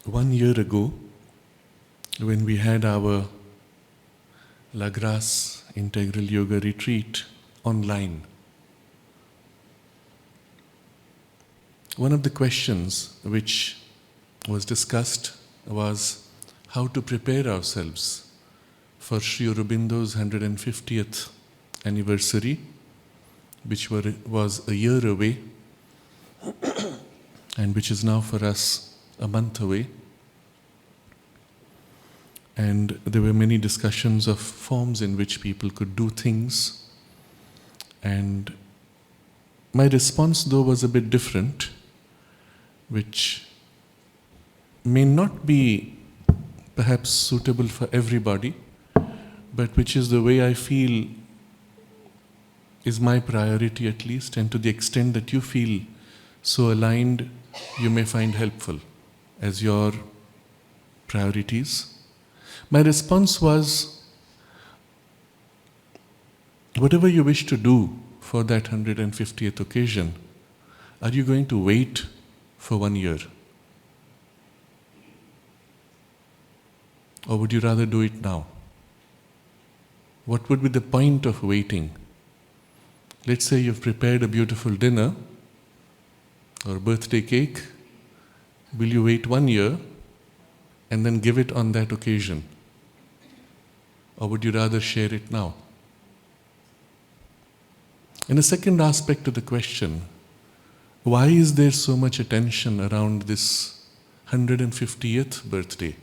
1 year ago, when we had our La Grace Integral Yoga Retreat online, one of the questions which was discussed was how to prepare ourselves for Sri Aurobindo's 150th anniversary, which was a year away and which is now for us a month away. And there were many discussions of forms in which people could do things. And my response, though, was a bit different, which may not be perhaps suitable for everybody, but which is the way I feel is my priority at least, and to the extent that you feel so aligned, you may find helpful as your priorities. My response was, whatever you wish to do for that 150th occasion, are you going to wait for 1 year? Or would you rather do it now? What would be the point of waiting? Let's say you've prepared a beautiful dinner or birthday cake. Will you wait 1 year and then give it on that occasion? Or would you rather share it now? And a second aspect to the question, why is there so much attention around this 150th birthday?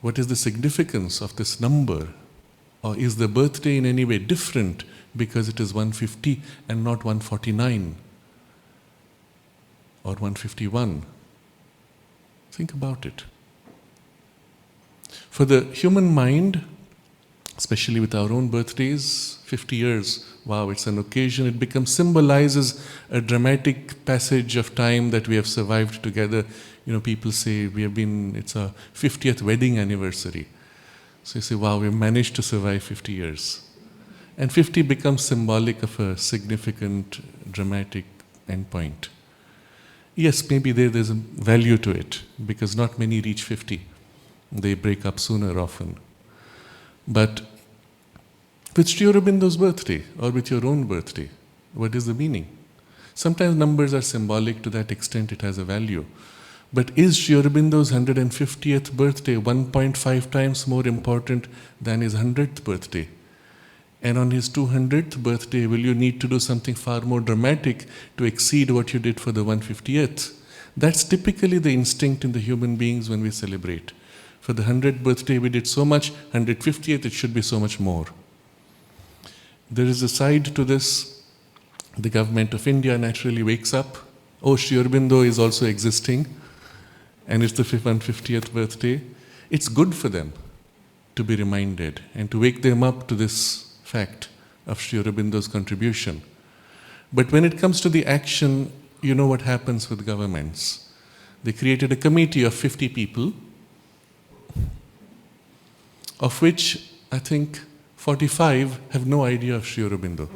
What is the significance of this number? Or is the birthday in any way different because it is 150 and not 149 or 151? Think about it. For the human mind, especially with our own birthdays, 50 years, wow, it's an occasion. It symbolizes a dramatic passage of time that we have survived together. You know, people say it's a 50th wedding anniversary. So you say, wow, we've managed to survive 50 years. And 50 becomes symbolic of a significant, dramatic endpoint. Yes, maybe there's a value to it, because not many reach 50. They break up sooner often. But with Sri Aurobindo's birthday, or with your own birthday, what is the meaning? Sometimes numbers are symbolic. To that extent it has a value. But is Sri Aurobindo's 150th birthday 1.5 times more important than his 100th birthday? And on his 200th birthday, will you need to do something far more dramatic to exceed what you did for the 150th? That's typically the instinct in the human beings when we celebrate. For the 100th birthday we did so much, 150th it should be so much more. There is a side to this. The government of India naturally wakes up. Oh, Sri Aurobindo is also existing, and it's the 150th birthday. It's good for them to be reminded and to wake them up to this fact of Sri Aurobindo's contribution. But when it comes to the action, you know what happens with governments. They created a committee of 50 people, of which I think 45 have no idea of Sri Aurobindo,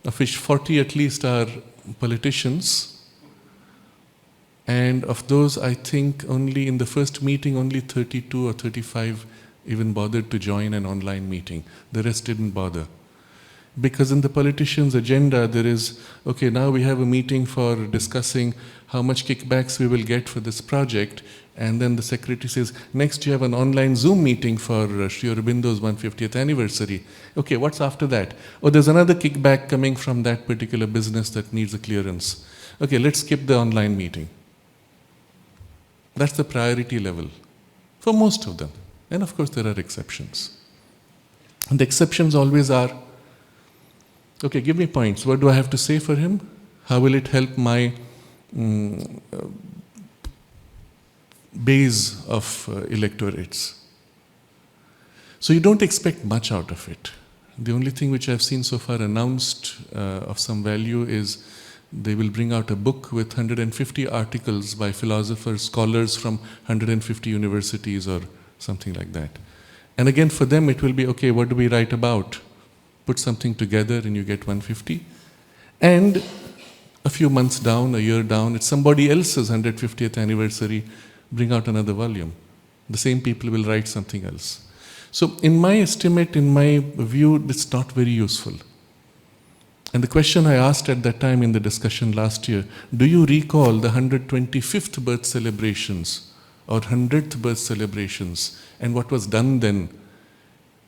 of which 40 at least are politicians, and of those I think only in the first meeting only 32 or 35 even bothered to join an online meeting. The rest didn't bother. Because in the politician's agenda there is, okay, now we have a meeting for discussing how much kickbacks we will get for this project, and then the secretary says, next you have an online Zoom meeting for Sri Aurobindo's 150th anniversary. Okay, what's after that? Oh, there's another kickback coming from that particular business that needs a clearance. Okay, let's skip the online meeting. That's the priority level for most of them. And of course there are exceptions. And the exceptions always are, okay, give me points. What do I have to say for him? How will it help my base of electorates? So you don't expect much out of it. The only thing which I've seen so far announced of some value is they will bring out a book with 150 articles by philosophers, scholars from 150 universities or something like that. And again, for them it will be, okay, what do we write about? Put something together and you get 150. And A few months down, a year down, it's somebody else's 150th anniversary, bring out another volume. The same people will write something else. So in my estimate, in my view, it's not very useful. And the question I asked at that time in the discussion last year, do you recall the 125th birth celebrations or 100th birth celebrations and what was done then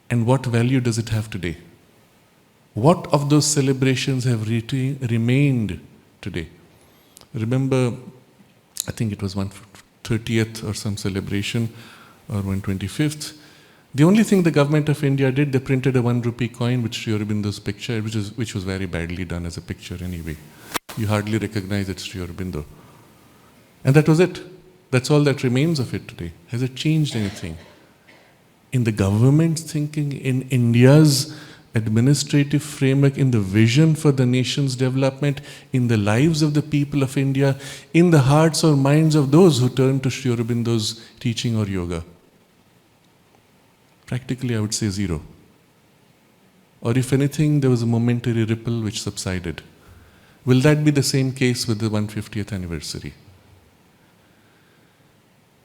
and what value does it have today? What of those celebrations have remained today? Remember, I think it was 130th or some celebration or 125th. The only thing the government of India did, they printed a 1 rupee coin with Sri Aurobindo's picture, which was very badly done as a picture anyway. You hardly recognize it's Sri Aurobindo. And that was it. That's all that remains of it today. Has it changed anything? In the government's thinking, in India's administrative framework, in the vision for the nation's development, in the lives of the people of India, in the hearts or minds of those who turn to Sri Aurobindo's teaching or yoga? Practically, I would say zero. Or if anything, there was a momentary ripple which subsided. Will that be the same case with the 150th anniversary?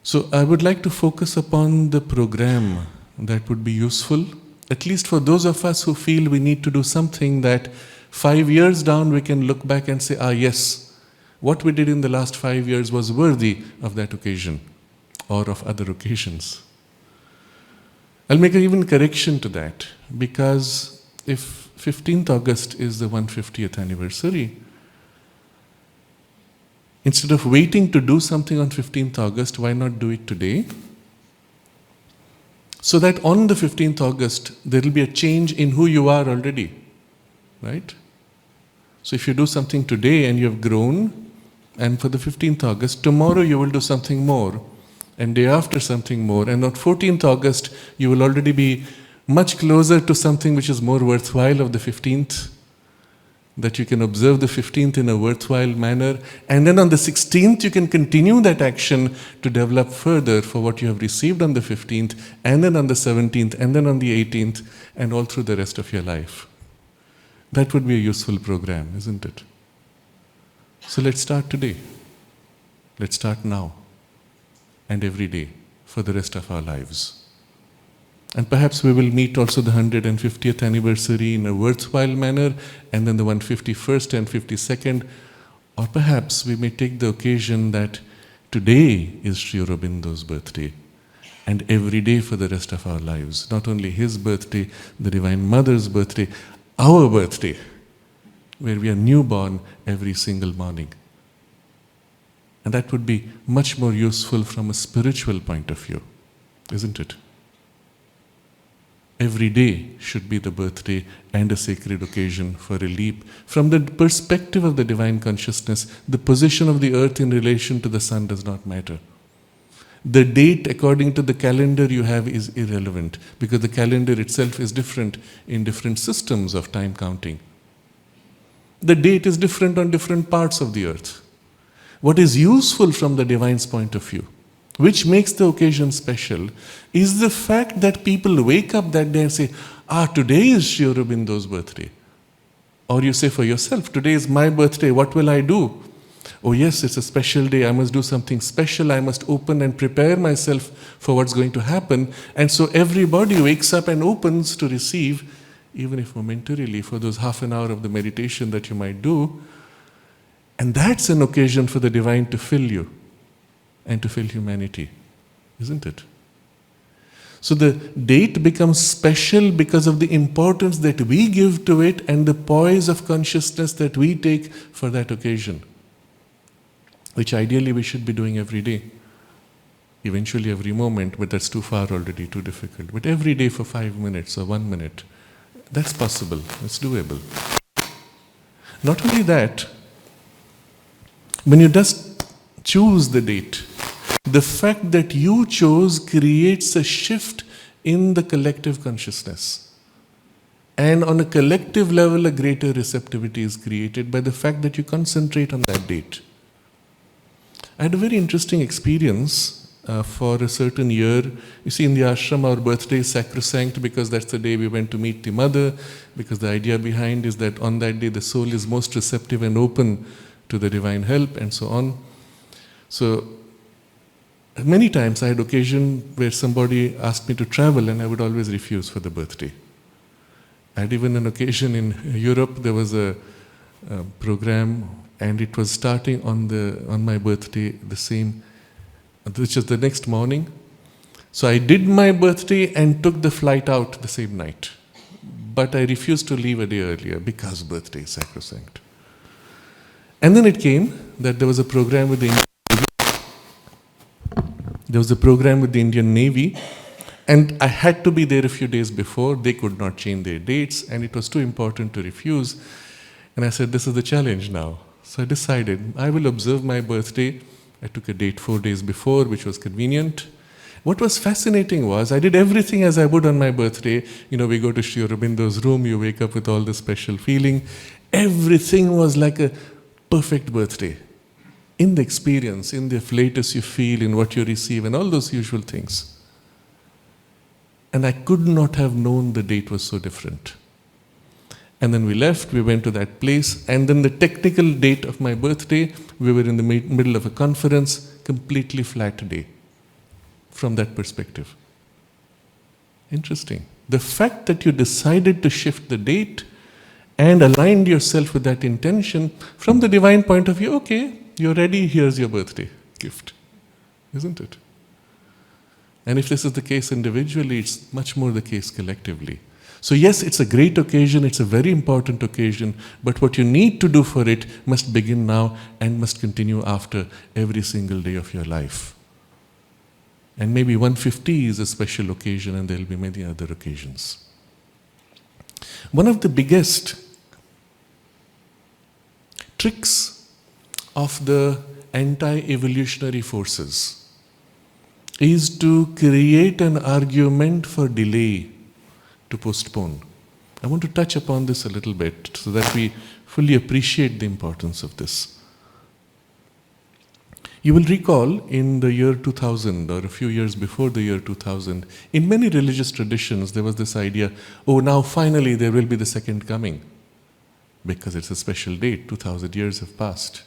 So I would like to focus upon the program that would be useful, at least for those of us who feel we need to do something that 5 years down we can look back and say, yes, what we did in the last 5 years was worthy of that occasion or of other occasions. I'll make an even correction to that, because if 15th August is the 150th anniversary, instead of waiting to do something on 15th August, why not do it today? So that on the 15th August, there will be a change in who you are already, right? So if you do something today and you have grown, and for the 15th August, tomorrow you will do something more, and day after something more, and on 14th August, you will already be much closer to something which is more worthwhile of the 15th, that you can observe the 15th in a worthwhile manner, and then on the 16th, you can continue that action to develop further for what you have received on the 15th, and then on the 17th, and then on the 18th, and all through the rest of your life. That would be a useful program, isn't it? So let's start today. Let's start now. And every day for the rest of our lives. And perhaps we will meet also the 150th anniversary in a worthwhile manner, and then the 151st and 52nd, or perhaps we may take the occasion that today is Sri Aurobindo's birthday, and every day for the rest of our lives. Not only his birthday, the Divine Mother's birthday, our birthday, where we are newborn every single morning. And that would be much more useful from a spiritual point of view, isn't it? Every day should be the birthday and a sacred occasion for a leap. From the perspective of the divine consciousness, the position of the earth in relation to the sun does not matter. The date according to the calendar you have is irrelevant, because the calendar itself is different in different systems of time counting. The date is different on different parts of the earth. What is useful from the divine's point of view, which makes the occasion special, is the fact that people wake up that day and say, today is Sri Aurobindo's birthday. Or you say for yourself, today is my birthday, what will I do? Oh yes, it's a special day, I must do something special, I must open and prepare myself for what's going to happen. And so everybody wakes up and opens to receive, even if momentarily, for those half an hour of the meditation that you might do. And that's an occasion for the divine to fill you and to fill humanity, isn't it? So the date becomes special because of the importance that we give to it and the poise of consciousness that we take for that occasion, which ideally we should be doing every day. Eventually every moment, but that's too far already, too difficult. But every day for 5 minutes or 1 minute, that's possible, it's doable. Not only that, when you just choose the date, the fact that you chose creates a shift in the collective consciousness. And on a collective level, a greater receptivity is created by the fact that you concentrate on that date. I had a very interesting experience for a certain year. You see, in the ashram, our birthday is sacrosanct because that's the day we went to meet the mother, because the idea behind is that on that day the soul is most receptive and open to the divine help and so on. So many times I had occasion where somebody asked me to travel and I would always refuse for the birthday. I had even an occasion in Europe, there was a program and it was starting on my birthday, which was the next morning. So I did my birthday and took the flight out the same night. But I refused to leave a day earlier because birthday is sacrosanct. And then it came that there was a program with the Indian Navy, and I had to be there a few days before. They could not change their dates, and it was too important to refuse. And I said, this is the challenge now. So I decided I will observe my birthday. I took a date 4 days before, which was convenient. What was fascinating was I did everything as I would on my birthday. We go to Sri Aurobindo's room, you wake up with all this special feeling. Everything was like a perfect birthday. In the experience, in the flatus you feel, in what you receive, and all those usual things. And I could not have known the date was so different. And then we left, we went to that place, and then the technical date of my birthday, we were in the middle of a conference, completely flat day. From that perspective. Interesting. The fact that you decided to shift the date and aligned yourself with that intention, from the divine point of view, okay, you're ready, here's your birthday gift. Isn't it? And if this is the case individually, it's much more the case collectively. So yes, it's a great occasion, it's a very important occasion, but what you need to do for it must begin now and must continue after every single day of your life. And maybe 150 is a special occasion and there will be many other occasions. One of the biggest tricks of the anti-evolutionary forces is to create an argument for delay, to postpone. I want to touch upon this a little bit so that we fully appreciate the importance of this. You will recall in the year 2000 or a few years before the year 2000, in many religious traditions there was this idea, oh now finally there will be the second coming. Because it's a special date, 2000 years have passed.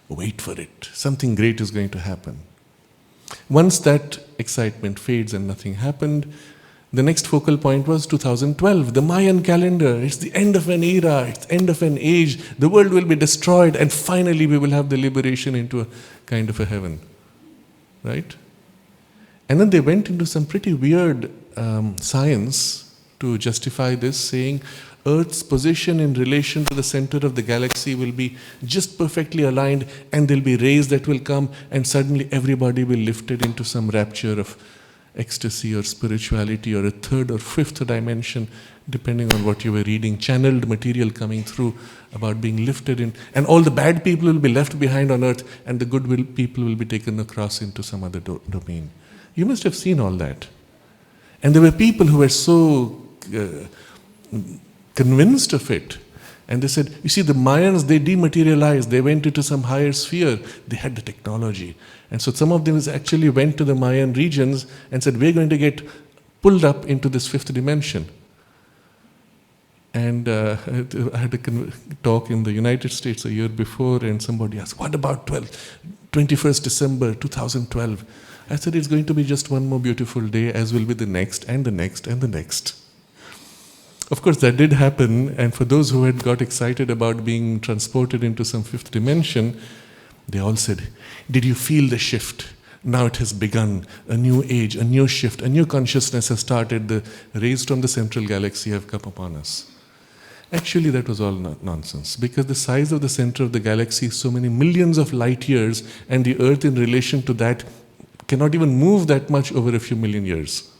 Wait for it, something great is going to happen. Once that excitement fades and nothing happened, the next focal point was 2012, the Mayan calendar. It's the end of an era, it's the end of an age. The world will be destroyed and finally we will have the liberation into a kind of a heaven. Right? And then they went into some pretty weird science to justify this, saying Earth's position in relation to the center of the galaxy will be just perfectly aligned and there'll be rays that will come and suddenly everybody will be lifted into some rapture of ecstasy or spirituality or a third or fifth dimension, depending on what you were reading, channeled material coming through about being lifted in, and all the bad people will be left behind on earth and the good people will be taken across into some other domain. You must have seen all that. And there were people who were so convinced of it. And they said, you see, the Mayans, they dematerialized, they went into some higher sphere, they had the technology. And so some of them actually went to the Mayan regions and said, we're going to get pulled up into this fifth dimension. And I had a talk in the United States a year before, and somebody asked, what about 21st December 2012? I said, it's going to be just one more beautiful day, as will be the next, and the next, and the next. Of course, that did happen, and for those who had got excited about being transported into some fifth dimension, they all said, did you feel the shift? Now it has begun, a new age, a new shift, a new consciousness has started, the rays from the central galaxy have come upon us. Actually, that was all nonsense, because the size of the center of the galaxy is so many millions of light years, and the Earth in relation to that cannot even move that much over a few million years.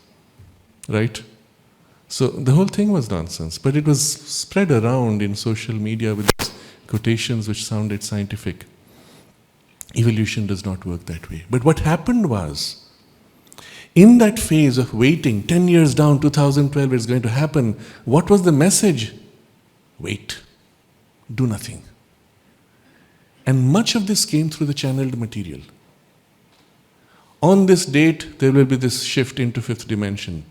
Right? So the whole thing was nonsense, but it was spread around in social media with these quotations which sounded scientific. Evolution does not work that way. But what happened was, in that phase of waiting, 10 years down, 2012 is going to happen, what was the message? Wait, do nothing. And much of this came through the channeled material. On this date, there will be this shift into fifth dimension.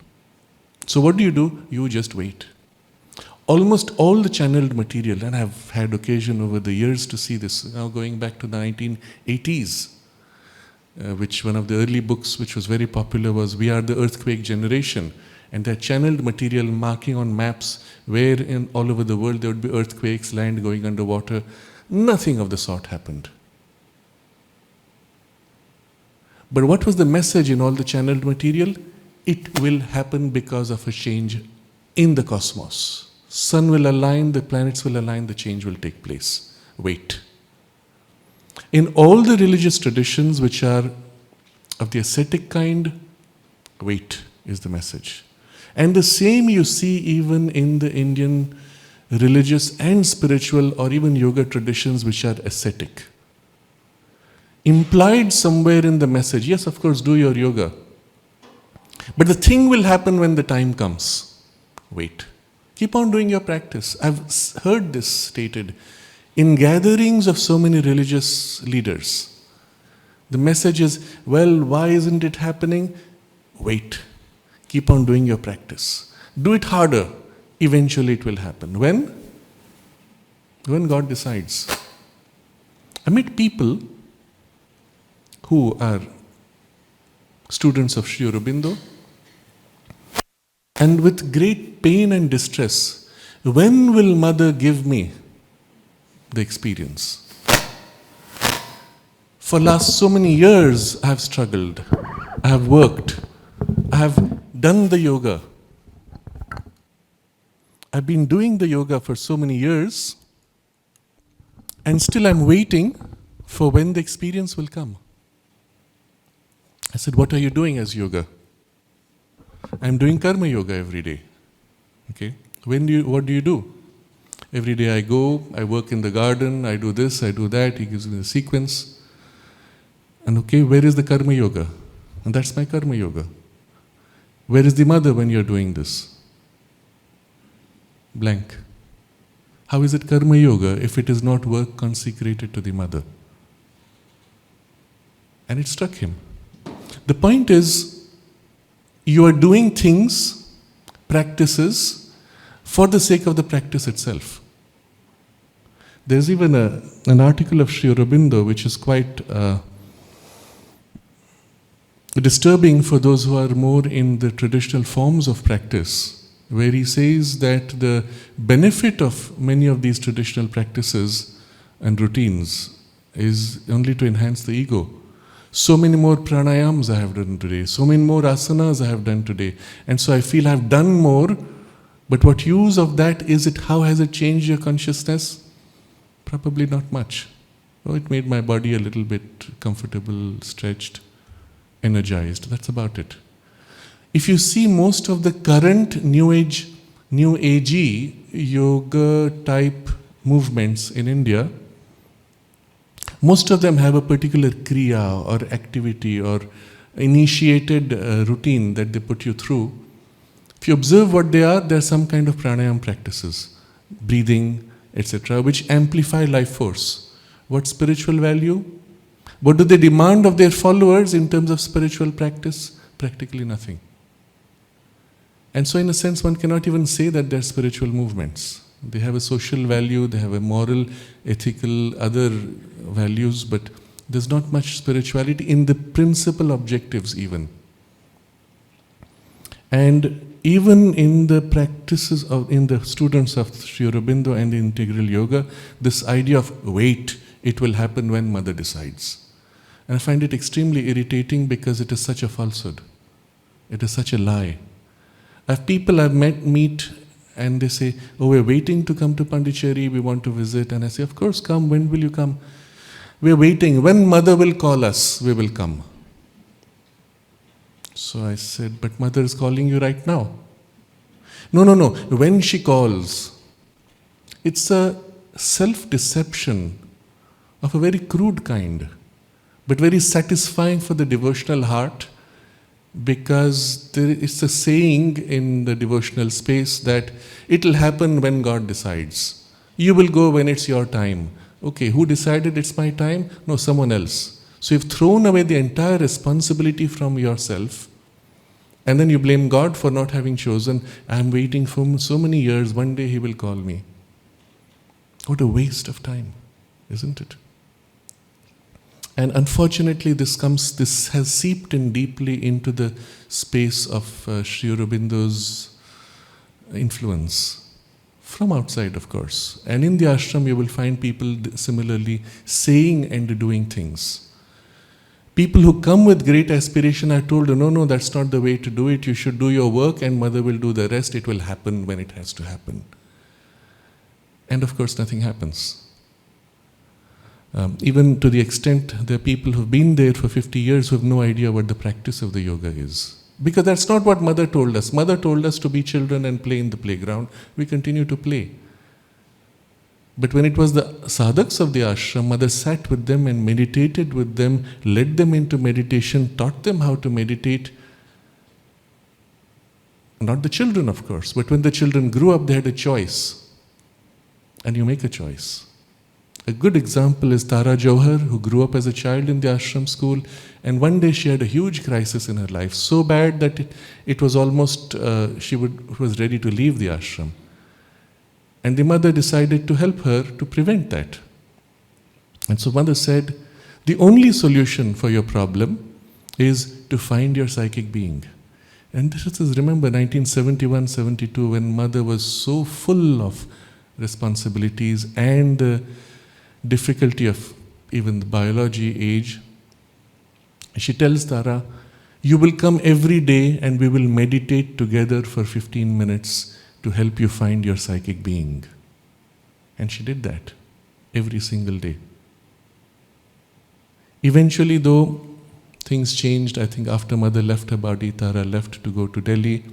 So what do? You just wait. almost all the channeled material, and I've had occasion over the years to see this, now going back to the 1980s, which one of the early books which was very popular was We Are the Earthquake Generation. And that channeled material marking on maps where in all over the world there would be earthquakes, land going underwater. Nothing of the sort happened. But what was the message in all the channeled material? It will happen because of a change in the cosmos. Sun will align, the planets will align, the change will take place. Wait. In all the religious traditions which are of the ascetic kind, wait is the message. And the same you see even in the Indian religious and spiritual or even yoga traditions which are ascetic. Implied somewhere in the message, yes, of course, do your yoga. But the thing will happen when the time comes. Wait. Keep on doing your practice. I've heard this stated in gatherings of so many religious leaders. The message is, well, why isn't it happening? Wait. Keep on doing your practice. Do it harder. Eventually it will happen. When? When God decides. I meet people who are students of Sri Aurobindo, and with great pain and distress, when will Mother give me the experience? For last so many years I have struggled, I have worked, I have done the yoga. I've been doing the yoga for so many years, and still I'm waiting for when the experience will come. I said, what are you doing as yoga? I'm doing karma yoga every day. Okay? What do you do? Every day I go, I work in the garden, I do this, I do that, he gives me the sequence. And okay, where is the karma yoga? And that's my karma yoga. Where is the mother when you're doing this? Blank. How is it karma yoga if it is not work consecrated to the mother? And it struck him. The point is, you are doing things, practices, for the sake of the practice itself. There's even an article of Sri Aurobindo which is quite disturbing for those who are more in the traditional forms of practice, where he says that the benefit of many of these traditional practices and routines is only to enhance the ego. So many more pranayams I have done today, so many more asanas I have done today, and so I feel I have done more, but what use of that is it? How has it changed your consciousness? Probably not much. Oh, it made my body a little bit comfortable, stretched, energized. That's about it. If you see most of the current new agey yoga type movements in India, most of them have a particular kriya or activity or initiated routine that they put you through. If you observe what they are some kind of pranayam practices, breathing, etc., which amplify life force. What spiritual value? What do they demand of their followers in terms of spiritual practice? Practically nothing. And so in a sense one cannot even say that they're spiritual movements. They have a social value, they have a moral, ethical, other values, but there's not much spirituality in the principal objectives even. And even in the practices in the students of Sri Aurobindo and the integral yoga, this idea of wait, it will happen when mother decides. And I find it extremely irritating because it is such a falsehood. It is such a lie. I have people I've meet and they say, oh, we're waiting to come to Pondicherry, we want to visit. And I say, of course, come. When will you come? We're waiting. When mother will call us, we will come. So I said, but mother is calling you right now. No. When she calls. It's a self-deception of a very crude kind, but very satisfying for the devotional heart, because there is a saying in the devotional space that it will happen when God decides. You will go when it's your time. Okay, who decided it's my time? No, someone else. So you've thrown away the entire responsibility from yourself And then you blame God for not having chosen. I'm waiting for so many years, one day He will call me. What a waste of time, isn't it? And unfortunately, this has seeped in deeply into the space of Sri Aurobindo's influence. From outside, of course. And in the ashram, you will find people similarly saying and doing things. People who come with great aspiration are told, no, that's not the way to do it. You should do your work and Mother will do the rest. It will happen when it has to happen. And of course, nothing happens. Even to the extent there are people who have been there for 50 years who have no idea what the practice of the yoga is. Because that's not what Mother told us. Mother told us to be children and play in the playground. We continue to play. But when it was the sadhaks of the ashram, Mother sat with them and meditated with them, led them into meditation, taught them how to meditate. Not the children, of course, but when the children grew up, they had a choice. And you make a choice. A good example is Tara Jauhar, who grew up as a child in the ashram school, and one day she had a huge crisis in her life, so bad that it was almost, she was ready to leave the ashram. And the mother decided to help her to prevent that. And so Mother said, the only solution for your problem is to find your psychic being. And this is, remember, 1971-72, when Mother was so full of responsibilities and the difficulty of even the biology age. She tells Tara, you will come every day and we will meditate together for 15 minutes to help you find your psychic being. And she did that every single day. Eventually, though, things changed. I think after Mother left her body, Tara left to go to Delhi.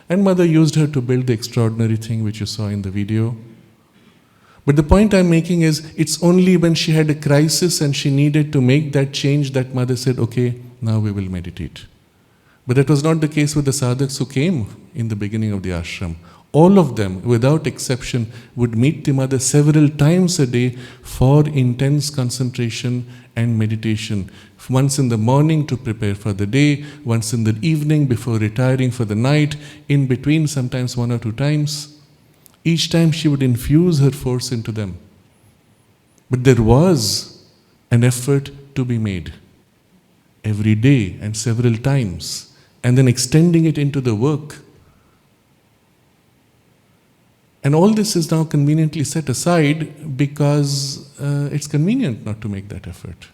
And Mother used her to build the extraordinary thing which you saw in the video. But the point I'm making is, it's only when she had a crisis and she needed to make that change that Mother said, okay, now we will meditate. But that was not the case with the sadhaks who came in the beginning of the ashram. All of them, without exception, would meet the Mother several times a day for intense concentration and meditation. Once in the morning to prepare for the day, once in the evening before retiring for the night, in between sometimes 1 or 2 times. Each time she would infuse her force into them. But there was an effort to be made every day and several times, and then extending it into the work. And all this is now conveniently set aside because it's convenient not to make that effort.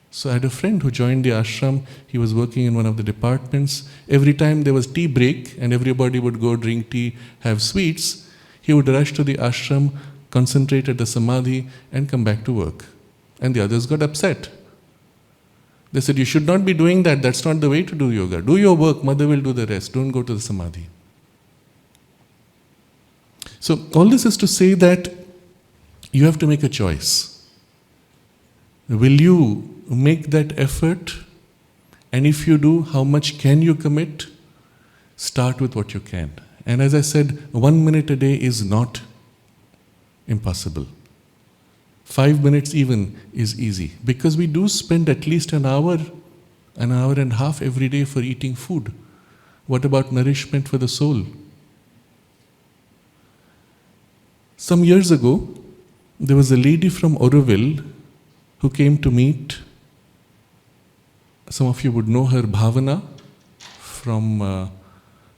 So I had a friend who joined the ashram. He was working in one of the departments. Every time there was tea break and everybody would go drink tea, have sweets, he would rush to the ashram, concentrate at the samadhi, and come back to work. And the others got upset. They said, you should not be doing that. That's not the way to do yoga. Do your work. Mother will do the rest. Don't go to the samadhi. So all this is to say that you have to make a choice. Will you make that effort? And if you do, how much can you commit? Start with what you can. And as I said, 1 minute a day is not impossible. 5 minutes even is easy. Because we do spend at least an hour and a half every day for eating food. What about nourishment for the soul? Some years ago, there was a lady from Aurobindo who came to meet. Some of you would know her, Bhavana, from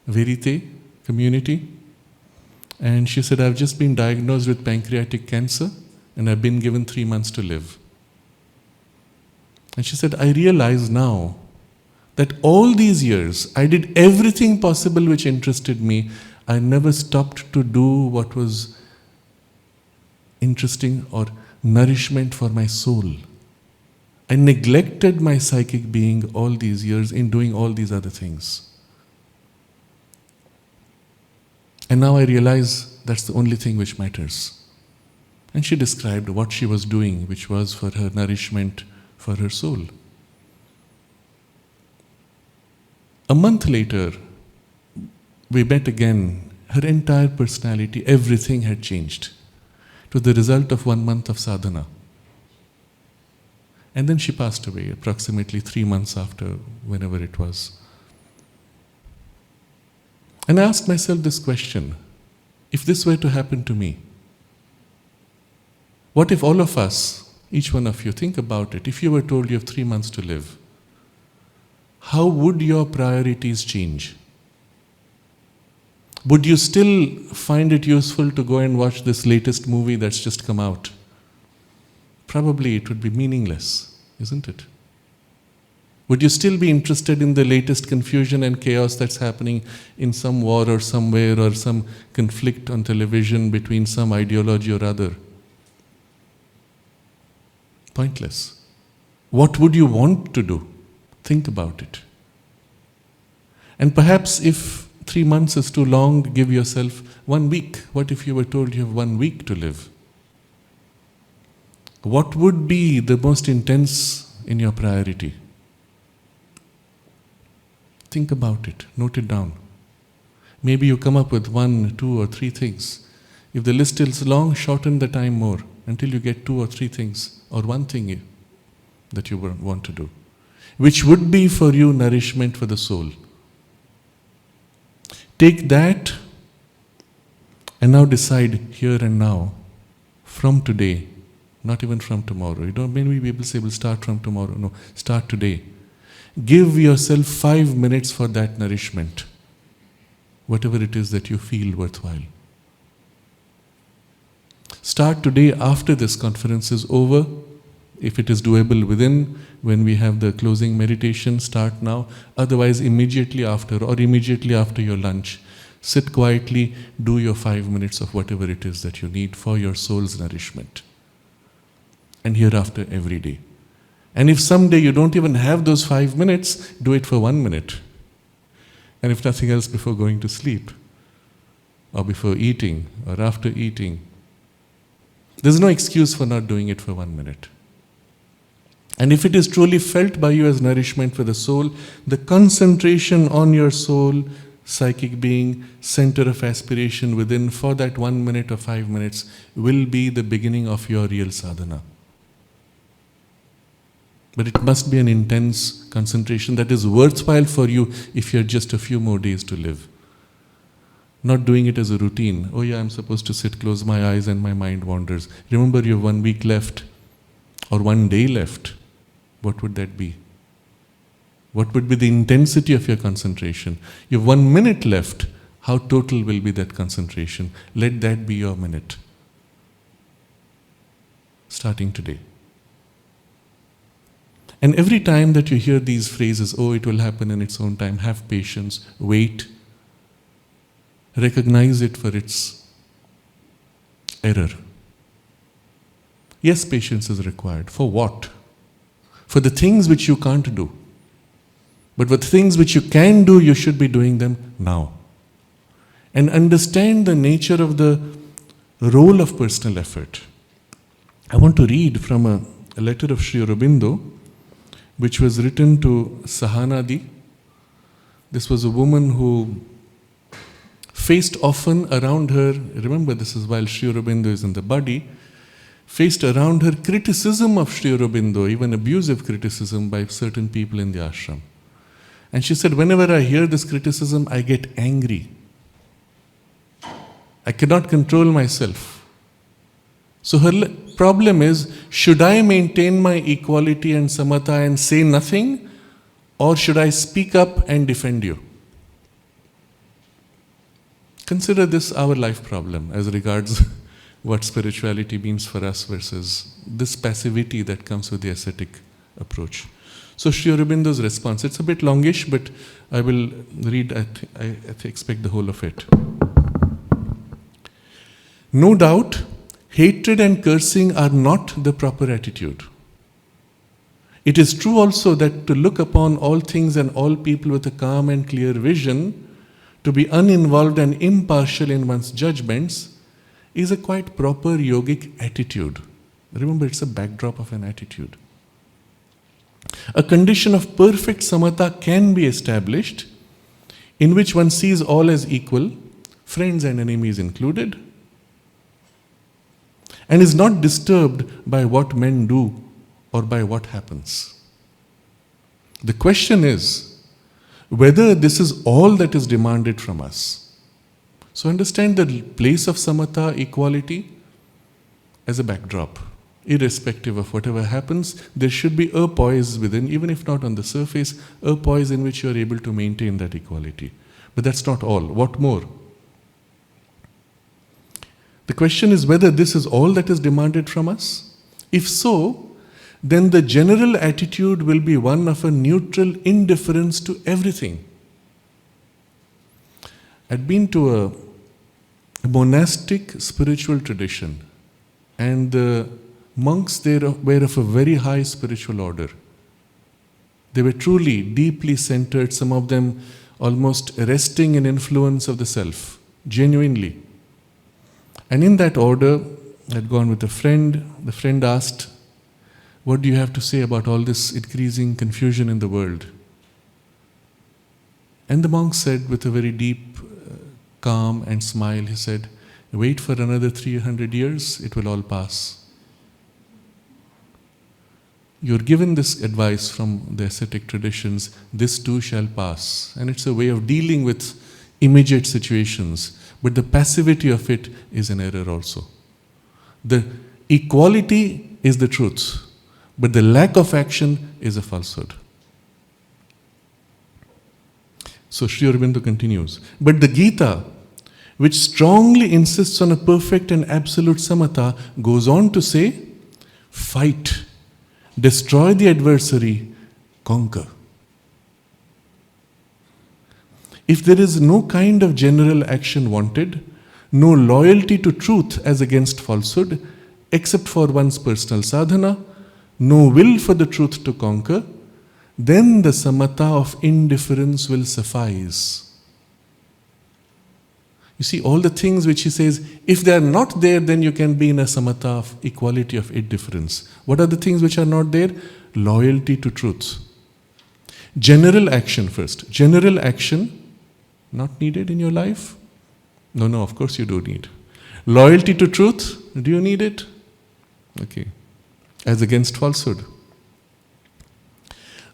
Verite community. And she said, I've just been diagnosed with pancreatic cancer and I've been given 3 months to live. And she said, I realize now that all these years I did everything possible which interested me. I never stopped to do what was interesting or nourishment for my soul. I neglected my psychic being all these years in doing all these other things. And now I realize that's the only thing which matters. And she described what she was doing, which was for her nourishment, for her soul. A month later, we met again. Her entire personality, everything had changed. It was the result of 1 month of sadhana. And then she passed away approximately 3 months after, whenever it was. And I asked myself this question, if this were to happen to me, what if all of us, each one of you, think about it, if you were told you have 3 months to live, how would your priorities change? Would you still find it useful to go and watch this latest movie that's just come out? Probably it would be meaningless, isn't it? Would you still be interested in the latest confusion and chaos that's happening in some war or somewhere, or some conflict on television between some ideology or other? Pointless. What would you want to do? Think about it. And perhaps if 3 months is too long, give yourself 1 week. What if you were told you have 1 week to live? What would be the most intense in your priority? Think about it. Note it down. Maybe you come up with 1, 2, or 3 things. If the list is long, shorten the time more until you get 2 or 3 things, or 1 thing that you want to do, which would be for you nourishment for the soul. Take that and now decide here and now, from today, not even from tomorrow. Many people say we'll start from tomorrow. No, start today. Give yourself 5 minutes for that nourishment, whatever it is that you feel worthwhile. Start today after this conference is over. If it is doable within, when we have the closing meditation, start now. Otherwise, immediately after, or immediately after your lunch, sit quietly, do your 5 minutes of whatever it is that you need for your soul's nourishment. And hereafter, every day. And if someday you don't even have those 5 minutes, do it for 1 minute. And if nothing else, before going to sleep, or before eating, or after eating. There's no excuse for not doing it for 1 minute. And if it is truly felt by you as nourishment for the soul, the concentration on your soul, psychic being, center of aspiration within for that 1 minute or 5 minutes will be the beginning of your real sadhana. But it must be an intense concentration that is worthwhile for you if you have just a few more days to live. Not doing it as a routine. Oh yeah, I'm supposed to sit, close my eyes and my mind wanders. Remember, you have 1 week left or 1 day left. What would that be? What would be the intensity of your concentration? You have 1 minute left. How total will be that concentration? Let that be your minute. Starting today. And every time that you hear these phrases, oh, it will happen in its own time, have patience, wait, recognize it for its error. Yes, patience is required. For what? For the things which you can't do. But for the things which you can do, you should be doing them now. And understand the nature of the role of personal effort. I want to read from a letter of Sri Aurobindo, which was written to Sahanadi. This was a woman who faced often around her, remember this is while Sri Aurobindo is in the body, faced around her criticism of Sri Aurobindo, even abusive criticism by certain people in the ashram. And she said, whenever I hear this criticism, I get angry. I cannot control myself. So her problem is, should I maintain my equality and samatha and say nothing, or should I speak up and defend you? Consider this our life problem as regards what spirituality means for us versus this passivity that comes with the ascetic approach. So Sri Aurobindo's response, it's a bit longish, but I will read, I expect the whole of it. No doubt, hatred and cursing are not the proper attitude. It is true also that to look upon all things and all people with a calm and clear vision, to be uninvolved and impartial in one's judgments, is a quite proper yogic attitude. Remember, it's a backdrop of an attitude. A condition of perfect samatha can be established, in which one sees all as equal, friends and enemies included, and is not disturbed by what men do or by what happens. The question is, whether this is all that is demanded from us. So understand the place of samatha, equality, as a backdrop. Irrespective of whatever happens, there should be a poise within, even if not on the surface, a poise in which you are able to maintain that equality. But that's not all. What more? The question is whether this is all that is demanded from us. If so, then the general attitude will be one of a neutral indifference to everything. I'd been to a monastic spiritual tradition, and the monks there were of a very high spiritual order. They were truly deeply centered, some of them almost resting in influence of the self, genuinely. And in that order, I'd gone with a friend. The friend asked, "What do you have to say about all this increasing confusion in the world?" And the monk said with a very deep calm and smile, he said, "Wait for another 300 years, it will all pass." You're given this advice from the ascetic traditions, this too shall pass. And it's a way of dealing with immediate situations. But the passivity of it is an error also. The equality is the truth, but the lack of action is a falsehood. So Sri Aurobindo continues, but the Gita, which strongly insists on a perfect and absolute samatha, goes on to say, fight, destroy the adversary, conquer. If there is no kind of general action wanted, no loyalty to truth as against falsehood, except for one's personal sadhana, no will for the truth to conquer, then the samatha of indifference will suffice. You see, all the things which he says, if they are not there, then you can be in a samatha of equality of indifference. What are the things which are not there? Loyalty to truth. General action first. General action, not needed in your life? No, of course you do need. Loyalty to truth, do you need it? Okay. As against falsehood.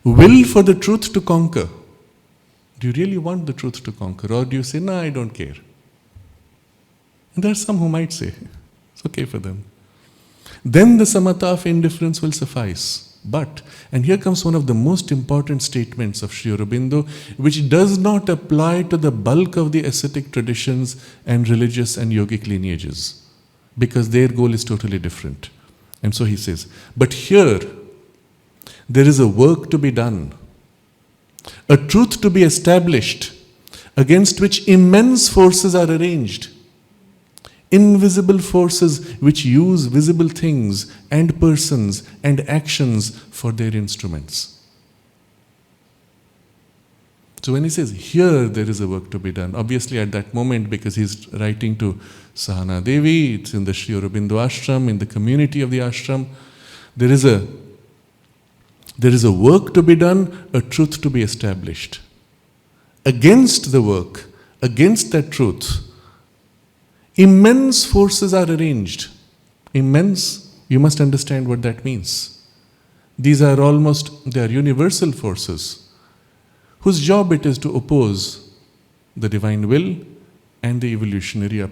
Will for the truth to conquer. Do you really want the truth to conquer? Or do you say, no, I don't care? And there are some who might say, it's okay for them. Then the samatha of indifference will suffice. But, and here comes one of the most important statements of Sri Aurobindo, which does not apply to the bulk of the ascetic traditions and religious and yogic lineages, because their goal is totally different. And so he says, but here, there is a work to be done, a truth to be established, against which immense forces are arranged. Invisible forces which use visible things and persons and actions for their instruments. So when he says, here there is a work to be done, obviously at that moment, because he's writing to Sahana Devi, it's in the Sri Aurobindo ashram, in the community of the ashram, there is a work to be done, a truth to be established. Against the work, against that truth, immense forces are arranged. Immense, you must understand what that means. These are they are universal forces, whose job it is to oppose the divine will and the evolutionary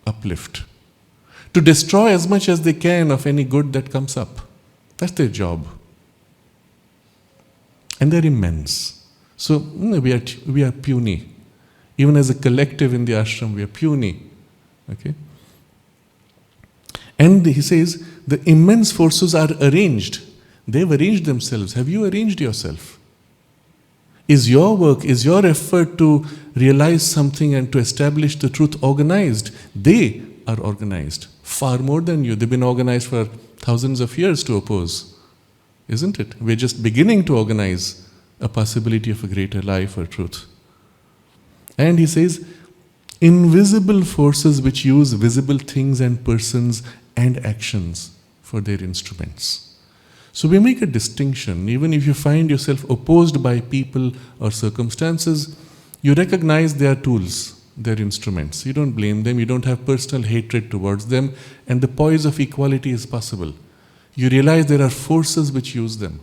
uplift. To destroy as much as they can of any good that comes up. That's their job. And they're immense. So we are puny. Even as a collective in the ashram, we are puny. Okay? And he says, the immense forces are arranged. They've arranged themselves. Have you arranged yourself? Is your work, is your effort to realize something and to establish the truth organized? They are organized far more than you. They've been organized for thousands of years to oppose. Isn't it? We're just beginning to organize a possibility of a greater life or truth. And he says, invisible forces which use visible things and persons and actions for their instruments. So we make a distinction. Even if you find yourself opposed by people or circumstances, you recognize they are tools, they are instruments. You don't blame them, you don't have personal hatred towards them, and the poise of equality is possible. You realize there are forces which use them.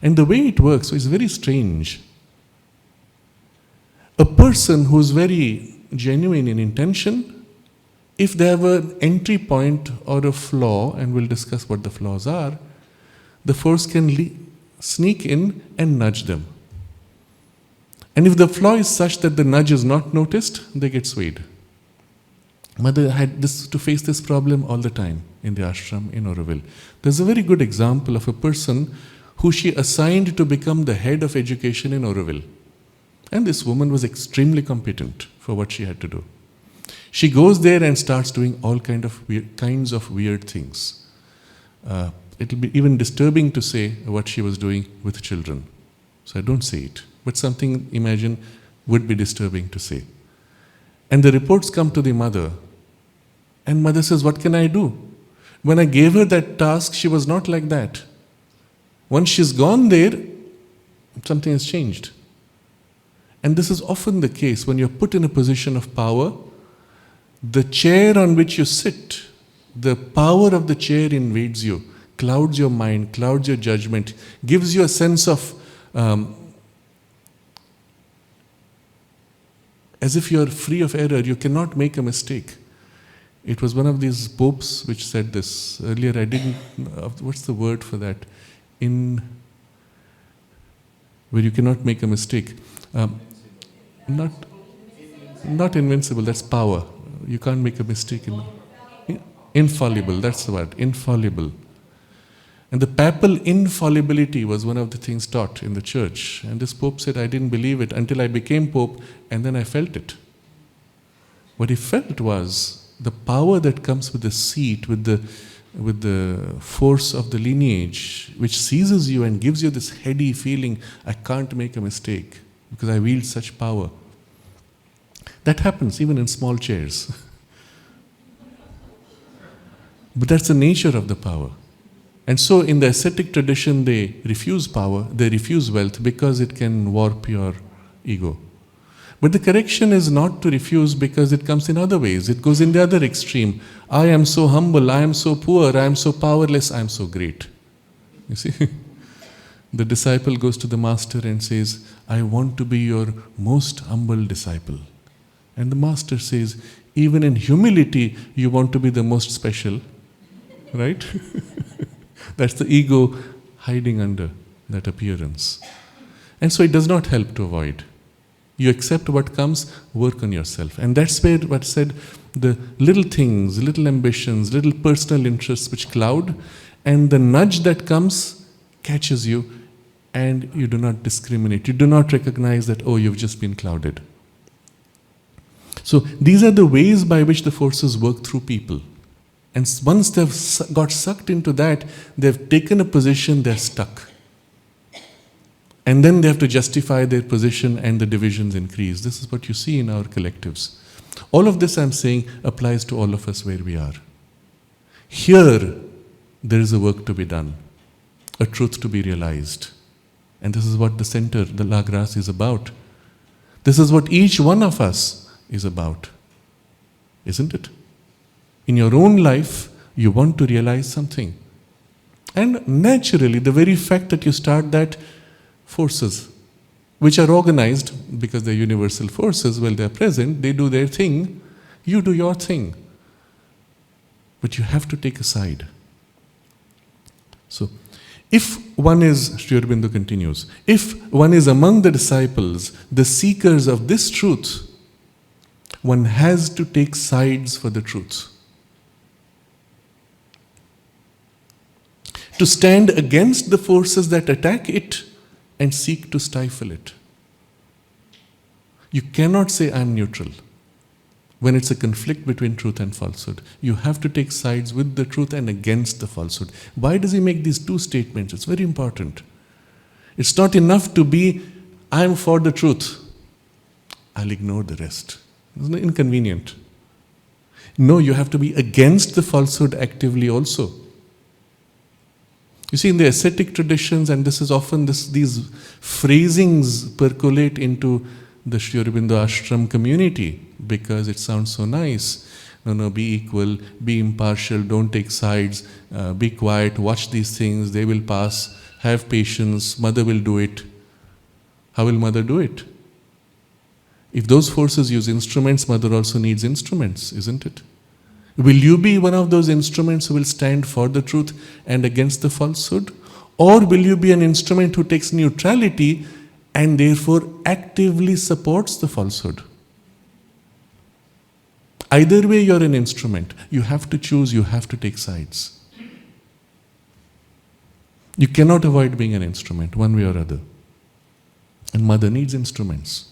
And the way it works is very strange. A person who's very genuine in intention, if they have an entry point or a flaw, and we'll discuss what the flaws are, the force can sneak in and nudge them. And if the flaw is such that the nudge is not noticed, they get swayed. Mother had to face this problem all the time in the ashram in Aurobindo. There's a very good example of a person who she assigned to become the head of education in Aurobindo. And this woman was extremely competent for what she had to do. She goes there and starts doing all kinds of weird things. It'll be even disturbing to say what she was doing with children. So I don't say it. But something, imagine, would be disturbing to say. And the reports come to the mother. And mother says, what can I do? When I gave her that task, she was not like that. Once she's gone there, something has changed. And this is often the case when you're put in a position of power. The chair on which you sit, the power of the chair invades you, clouds your mind, clouds your judgment, gives you a sense of as if you're free of error, you cannot make a mistake. It was one of these popes which said this. Earlier I didn't, what's the word for that? Where you cannot make a mistake. Not invincible, that's power. You can't make a mistake. Infallible, that's the word, infallible. And the papal infallibility was one of the things taught in the church. And this pope said, I didn't believe it until I became pope, and then I felt it. What he felt was the power that comes with the seat, with the force of the lineage, which seizes you and gives you this heady feeling, I can't make a mistake because I wield such power. That happens even in small chairs. But that's the nature of the power. And so in the ascetic tradition, they refuse power, they refuse wealth because it can warp your ego. But the correction is not to refuse because it comes in other ways. It goes in the other extreme. I am so humble, I am so poor, I am so powerless, I am so great. You see? The disciple goes to the master and says, I want to be your most humble disciple. And the master says, even in humility, you want to be the most special. Right? That's the ego hiding under that appearance. And so it does not help to avoid. You accept what comes, work on yourself. And that's where what said, the little things, little ambitions, little personal interests which cloud, and the nudge that comes catches you, and you do not discriminate. You do not recognize that, oh, you've just been clouded. So these are the ways by which the forces work through people. And once they've got sucked into that, they've taken a position, they're stuck. And then they have to justify their position and the divisions increase. This is what you see in our collectives. All of this, I'm saying, applies to all of us where we are. Here, there is a work to be done, a truth to be realized. And this is what the center, the La Grace, is about. This is what each one of us is about. Isn't it? In your own life, you want to realize something. And naturally, the very fact that you start that, forces, which are organized because they're universal forces, well, they're present, they do their thing, you do your thing. But you have to take a side. So, if one is, Sri Aurobindo continues, if one is among the disciples, the seekers of this truth, one has to take sides for the truth. To stand against the forces that attack it and seek to stifle it. You cannot say, I'm neutral, when it's a conflict between truth and falsehood. You have to take sides with the truth and against the falsehood. Why does he make these two statements? It's very important. It's not enough to be, I'm for the truth, I'll ignore the rest. Isn't it inconvenient? No, you have to be against the falsehood actively also. You see, in the ascetic traditions, and this is often these phrasings percolate into the Sri Aurobindo ashram community because it sounds so nice. No, be equal, be impartial, don't take sides, be quiet, watch these things, they will pass, have patience, mother will do it. How will mother do it? If those forces use instruments, Mother also needs instruments, isn't it? Will you be one of those instruments who will stand for the truth and against the falsehood? Or will you be an instrument who takes neutrality and therefore actively supports the falsehood? Either way, you're an instrument. You have to choose, you have to take sides. You cannot avoid being an instrument, one way or other. And Mother needs instruments.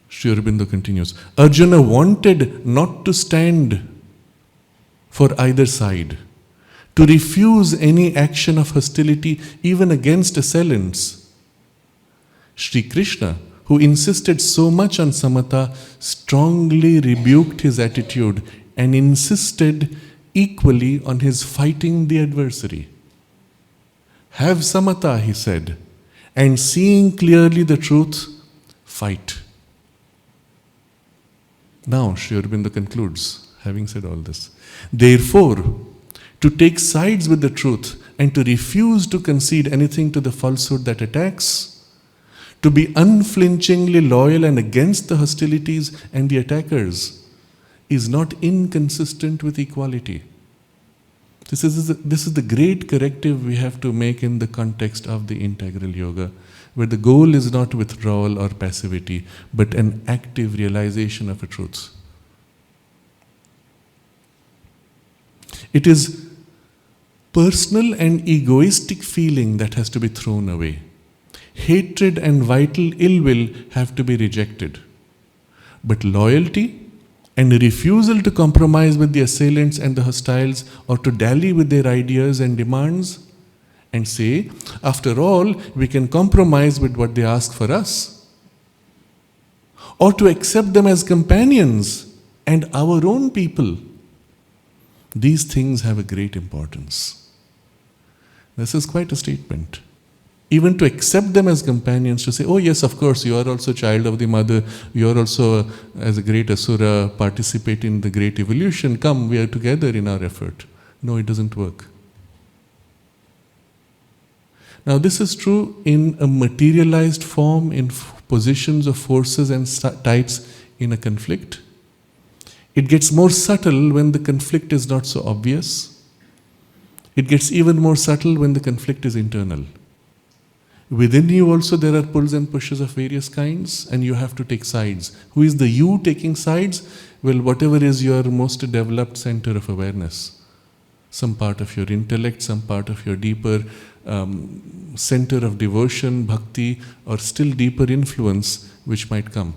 Sri Aurobindo continues, Arjuna wanted not to stand for either side, to refuse any action of hostility even against assailants. Sri Krishna, who insisted so much on samatha, strongly rebuked his attitude and insisted equally on his fighting the adversary. Have samatha, he said, and seeing clearly the truth, fight. Now, Sri Aurobindo concludes, having said all this, therefore, to take sides with the truth and to refuse to concede anything to the falsehood that attacks, to be unflinchingly loyal and against the hostilities and the attackers, is not inconsistent with equality. This is the great corrective we have to make in the context of the integral yoga, where the goal is not withdrawal or passivity, but an active realization of a truth. It is personal and egoistic feeling that has to be thrown away. Hatred and vital ill will have to be rejected. But loyalty and refusal to compromise with the assailants and the hostiles, or to dally with their ideas and demands and say, after all, we can compromise with what they ask for us, or to accept them as companions and our own people. These things have a great importance. This is quite a statement. Even to accept them as companions, to say, oh yes, of course, you are also a child of the mother, you are also, as a great asura, participate in the great evolution, come, we are together in our effort. No, it doesn't work. Now this is true in a materialized form, in positions of forces and types in a conflict. It gets more subtle when the conflict is not so obvious. It gets even more subtle when the conflict is internal. Within you also there are pulls and pushes of various kinds, and you have to take sides. Who is the you taking sides? Well, whatever is your most developed center of awareness. Some part of your intellect, some part of your deeper center of devotion, bhakti, or still deeper influence which might come.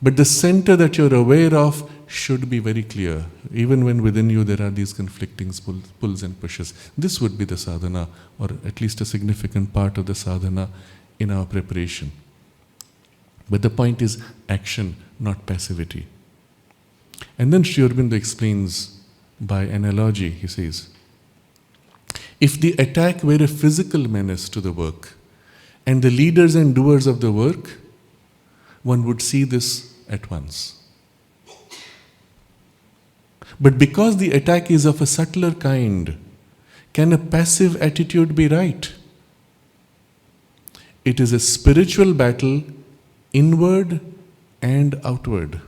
But the center that you're aware of should be very clear, even when within you there are these conflicting pulls and pushes. This would be the sadhana, or at least a significant part of the sadhana in our preparation. But the point is action, not passivity. And then Sri Aurobindo explains by analogy, he says, if the attack were a physical menace to the work, and the leaders and doers of the work, one would see this at once. But because the attack is of a subtler kind, can a passive attitude be right? It is a spiritual battle, inward and outward.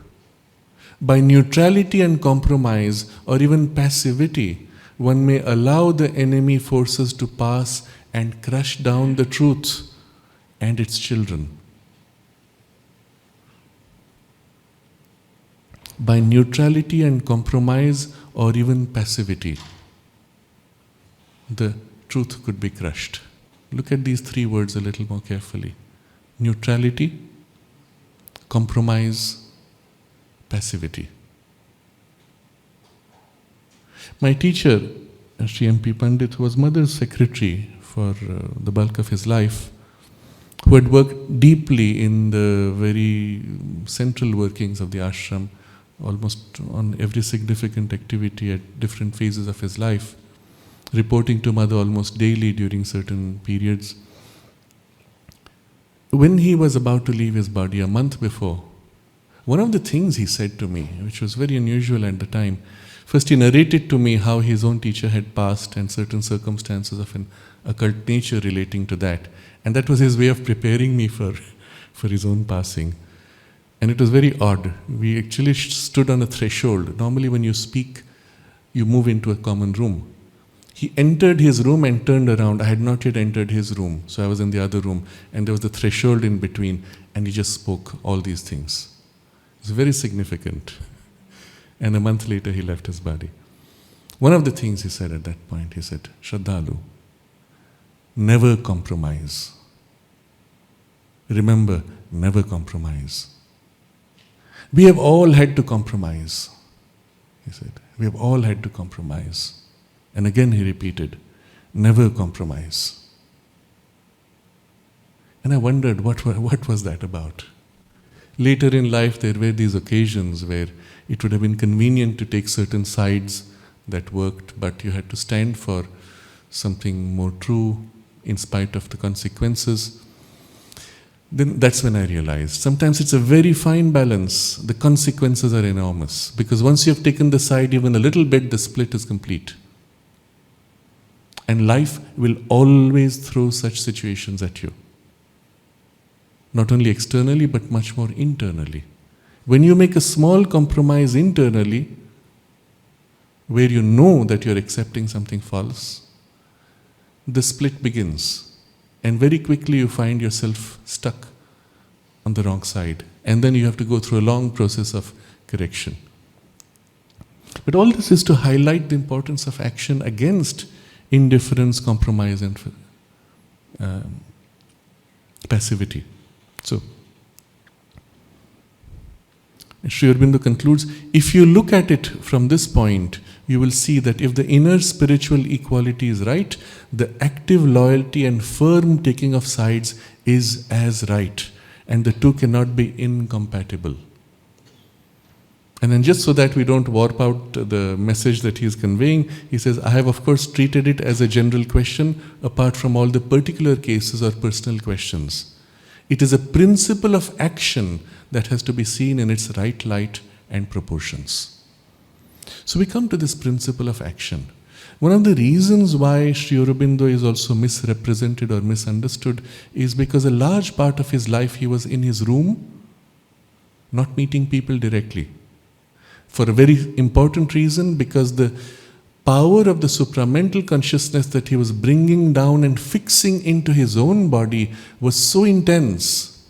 By neutrality and compromise, or even passivity, one may allow the enemy forces to pass and crush down the truth and its children. By neutrality and compromise, or even passivity, the truth could be crushed. Look at these three words a little more carefully. Neutrality, compromise, passivity. My teacher, Sri M.P. Pandit, who was Mother's secretary for the bulk of his life, who had worked deeply in the very central workings of the ashram, almost on every significant activity at different phases of his life, reporting to Mother almost daily during certain periods. When he was about to leave his body a month before, one of the things he said to me, which was very unusual at the time, First he narrated to me how his own teacher had passed and certain circumstances of an occult nature relating to that. And that was his way of preparing me for his own passing. And it was very odd. We actually stood on a threshold. Normally when you speak, you move into a common room. He entered his room and turned around. I had not yet entered his room, so I was in the other room. And there was the threshold in between, and he just spoke all these things. It was very significant. And a month later, he left his body. One of the things he said at that point, he said, Shraddhalu, never compromise. Remember, never compromise. We have all had to compromise, he said. We have all had to compromise. And again he repeated, never compromise. And I wondered, what was that about? Later in life, there were these occasions where it would have been convenient to take certain sides that worked, but you had to stand for something more true in spite of the consequences. Then that's when I realized, sometimes it's a very fine balance. The consequences are enormous, because once you have taken the side even a little bit, the split is complete. And life will always throw such situations at you. Not only externally, but much more internally. When you make a small compromise internally, where you know that you're accepting something false, the split begins. And very quickly you find yourself stuck on the wrong side. And then you have to go through a long process of correction. But all this is to highlight the importance of action against indifference, compromise, and passivity. So, Sri Aurobindo concludes, if you look at it from this point, you will see that if the inner spiritual equality is right, the active loyalty and firm taking of sides is as right, and the two cannot be incompatible. And then just so that we don't warp out the message that he is conveying, he says, I have of course treated it as a general question apart from all the particular cases or personal questions. It is a principle of action that has to be seen in its right light and proportions. So we come to this principle of action. One of the reasons why Sri Aurobindo is also misrepresented or misunderstood is because a large part of his life he was in his room, not meeting people directly. For a very important reason, because the power of the supramental consciousness that he was bringing down and fixing into his own body was so intense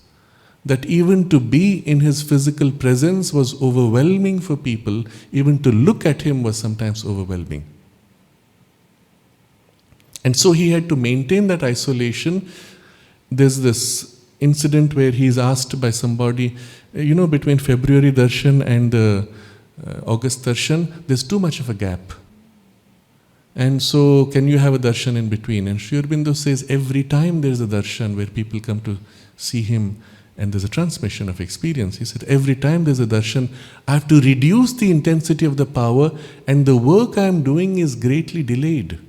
that even to be in his physical presence was overwhelming for people. Even to look at him was sometimes overwhelming. And so he had to maintain that isolation. There's this incident where he's asked by somebody, between February darshan and August darshan, there's too much of a gap. And so, can you have a darshan in between? And Sri Aurobindo says, every time there's a darshan where people come to see him and there's a transmission of experience, he said, every time there's a darshan, I have to reduce the intensity of the power, and the work I'm doing is greatly delayed.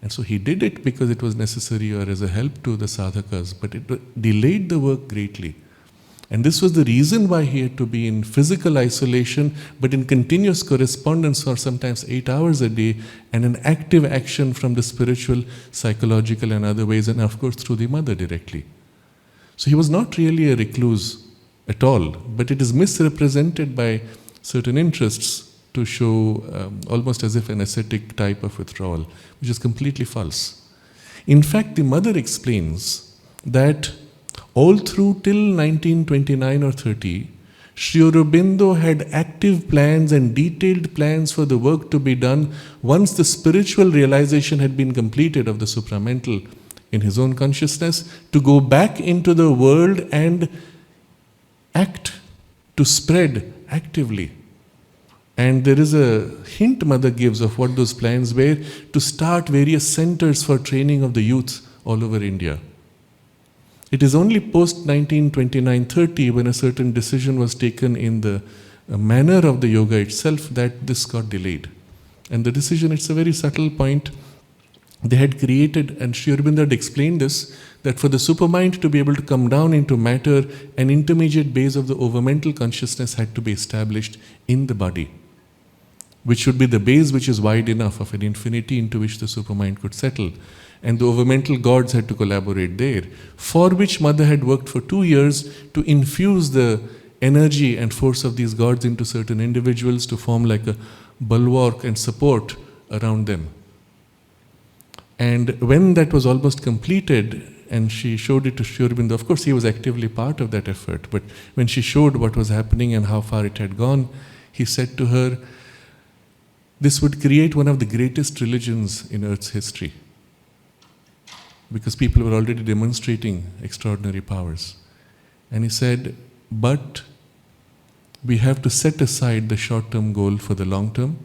And so he did it because it was necessary or as a help to the sadhakas, but it delayed the work greatly. And this was the reason why he had to be in physical isolation, but in continuous correspondence for sometimes 8 hours a day, and an active action from the spiritual, psychological and other ways, and of course through the mother directly. So he was not really a recluse at all, but it is misrepresented by certain interests to show almost as if an ascetic type of withdrawal, which is completely false. In fact, the mother explains that all through till 1929 or 30, Sri Aurobindo had active plans and detailed plans for the work to be done once the spiritual realization had been completed of the supramental in his own consciousness, to go back into the world and act, to spread actively. And there is a hint mother gives of what those plans were, to start various centers for training of the youth all over India. It is only post 1929-30 when a certain decision was taken in the manner of the yoga itself that this got delayed. And the decision, it's a very subtle point. They had created, and Sri Aurobindo had explained this, that for the supermind to be able to come down into matter, an intermediate base of the overmental consciousness had to be established in the body, which should be the base which is wide enough of an infinity into which the supermind could settle. And the overmental gods had to collaborate there, for which Mother had worked for 2 years to infuse the energy and force of these gods into certain individuals to form like a bulwark and support around them. And when that was almost completed, and she showed it to Sri Aurobindo, of course he was actively part of that effort, but when she showed what was happening and how far it had gone, he said to her, this would create one of the greatest religions in Earth's history, because people were already demonstrating extraordinary powers. And he said, but we have to set aside the short-term goal for the long-term,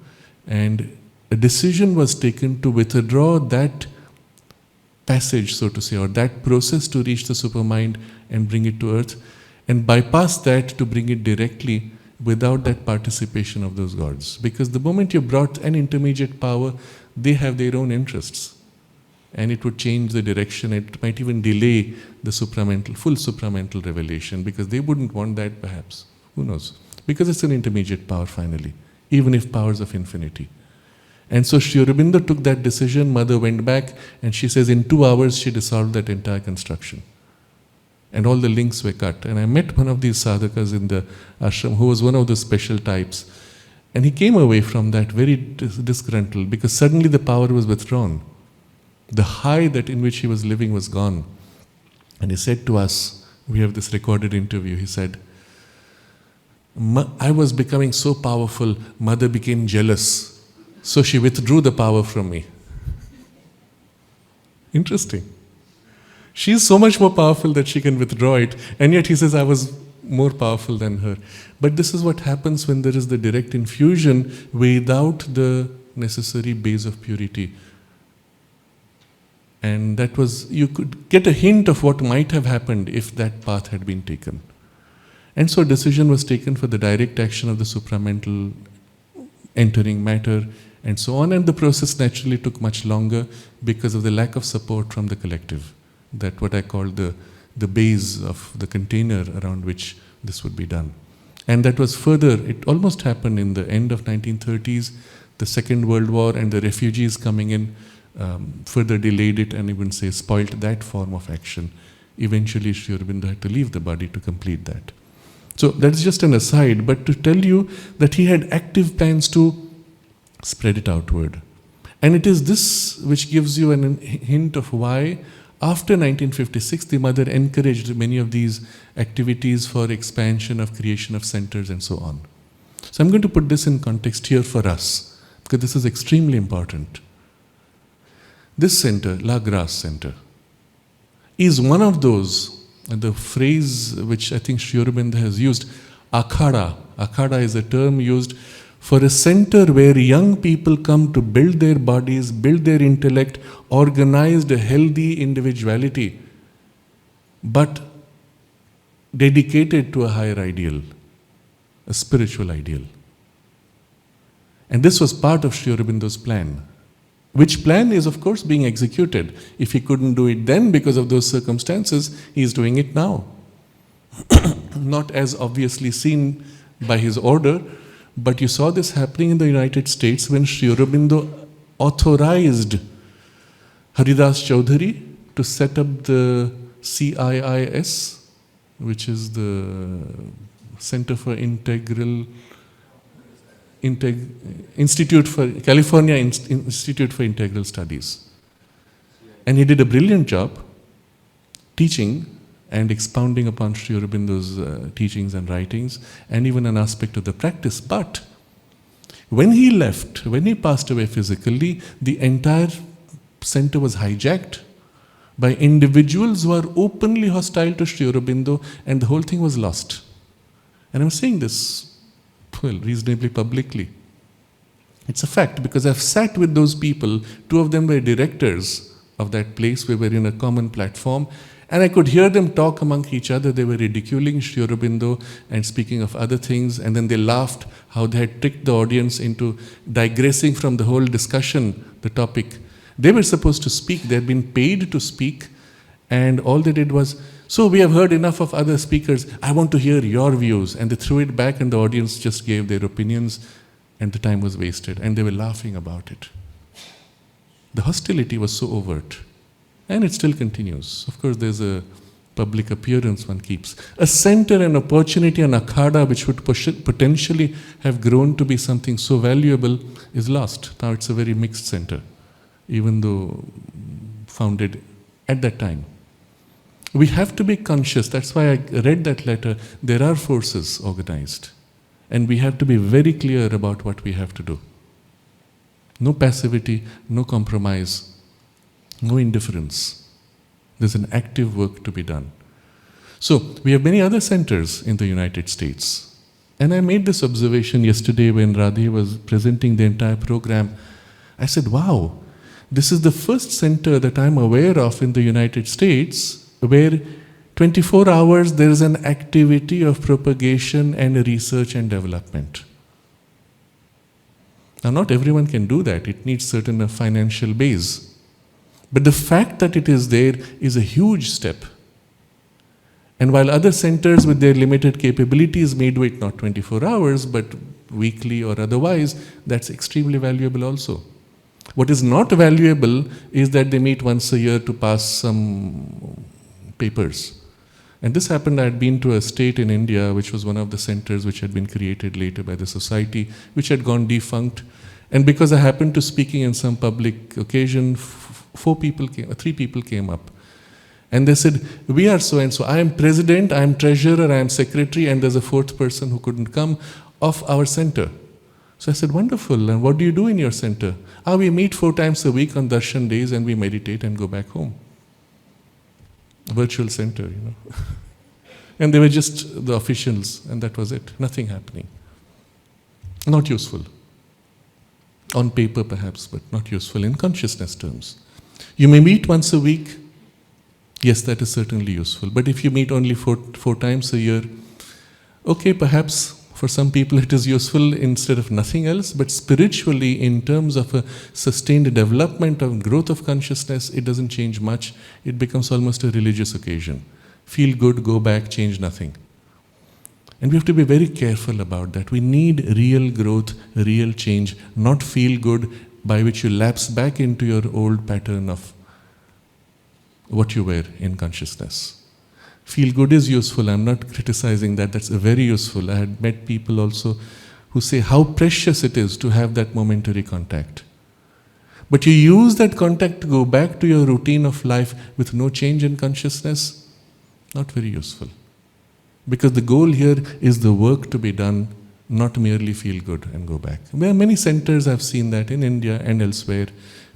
and a decision was taken to withdraw that passage, so to say, or that process to reach the supermind and bring it to Earth, and bypass that to bring it directly without that participation of those gods. Because the moment you brought an intermediate power, they have their own interests, and it would change the direction. It might even delay the full supramental revelation, because they wouldn't want that perhaps. Who knows? Because it's an intermediate power finally, even if powers of infinity. And so Sri Aurobindo took that decision. Mother went back, and she says in 2 hours she dissolved that entire construction. And all the links were cut. And I met one of these sadhakas in the ashram who was one of the special types. And he came away from that very disgruntled, because suddenly the power was withdrawn. The high that in which he was living was gone. And he said to us, we have this recorded interview, he said, I was becoming so powerful, Mother became jealous. So she withdrew the power from me. Interesting. She's so much more powerful that she can withdraw it, and yet he says, I was more powerful than her. But this is what happens when there is the direct infusion without the necessary base of purity. And that was, you could get a hint of what might have happened if that path had been taken. And so a decision was taken for the direct action of the supramental entering matter, and so on. And the process naturally took much longer because of the lack of support from the collective. That what I call the base of the container around which this would be done. And that was further, it almost happened in the end of 1930s, the Second World War and the refugees coming in further delayed it and even say spoilt that form of action. Eventually Sri Aurobindo had to leave the body to complete that. So that's just an aside, but to tell you that he had active plans to spread it outward. And it is this which gives you a hint of why after 1956 the Mother encouraged many of these activities for expansion of creation of centers and so on. So I'm going to put this in context here for us, because this is extremely important. This center, La Grace Center, is one of those, and the phrase which I think Sri Aurobindo has used, akhada. Akhada is a term used for a center where young people come to build their bodies, build their intellect, organized a healthy individuality, but dedicated to a higher ideal, a spiritual ideal. And this was part of Sri Aurobindo's plan, which plan is of course being executed. If he couldn't do it then because of those circumstances, he is doing it now. Not as obviously seen by his order, but you saw this happening in the United States when Sri Aurobindo authorized Haridas Chaudhary to set up the CIIS, which is the Center for Institute for California Institute for Integral Studies. And he did a brilliant job teaching and expounding upon Sri Aurobindo's teachings and writings, and even an aspect of the practice. But when he left, when he passed away physically, the entire center was hijacked by individuals who are openly hostile to Sri Aurobindo, and the whole thing was lost. And I'm saying this, well, reasonably publicly. It's a fact, because I've sat with those people. 2 of them were directors of that place. We were in a common platform, and I could hear them talk among each other. They were ridiculing Sri Aurobindo and speaking of other things, and then they laughed how they had tricked the audience into digressing from the whole discussion, the topic. They were supposed to speak, they had been paid to speak, and all they did was, so we have heard enough of other speakers, I want to hear your views. And they threw it back, and the audience just gave their opinions, and the time was wasted, and they were laughing about it. The hostility was so overt, and it still continues. Of course, there's a public appearance one keeps. A center, an opportunity, an akhada which would potentially have grown to be something so valuable is lost. Now it's a very mixed center, even though founded at that time. We have to be conscious. That's why I read that letter. There are forces organized, and we have to be very clear about what we have to do. No passivity, no compromise, no indifference. There's an active work to be done. So, we have many other centers in the United States. And I made this observation yesterday when Radhe was presenting the entire program. I said, wow, this is the first center that I'm aware of in the United States where 24 hours there is an activity of propagation and research and development. Now, not everyone can do that. It needs certain financial base. But the fact that it is there is a huge step. And while other centers with their limited capabilities may do it not 24 hours, but weekly or otherwise, that's extremely valuable also. What is not valuable is that they meet once a year to pass some papers. And this happened, I had been to a state in India, which was one of the centers which had been created later by the society, which had gone defunct. And because I happened to speaking in some public occasion, 3 people came up. And they said, we are so and so. I am president, I am treasurer, I am secretary, and there's a 4th person who couldn't come of our center. So I said, wonderful, and what do you do in your center? We meet 4 times a week on darshan days and we meditate and go back home. Virtual center, And they were just the officials, and that was it. Nothing happening. Not useful. On paper perhaps, but not useful in consciousness terms. You may meet once a week. Yes, that is certainly useful. But if you meet only four times a year, okay, perhaps for some people it is useful instead of nothing else, but spiritually, in terms of a sustained development of growth of consciousness, it doesn't change much. It becomes almost a religious occasion. Feel good, go back, change nothing. And we have to be very careful about that. We need real growth, real change, not feel good by which you lapse back into your old pattern of what you were in consciousness. Feel good is useful. I'm not criticizing that. That's very useful. I had met people also who say how precious it is to have that momentary contact. But you use that contact to go back to your routine of life with no change in consciousness, not very useful. Because the goal here is the work to be done, not merely feel good and go back. There are many centers, I've seen that in India and elsewhere.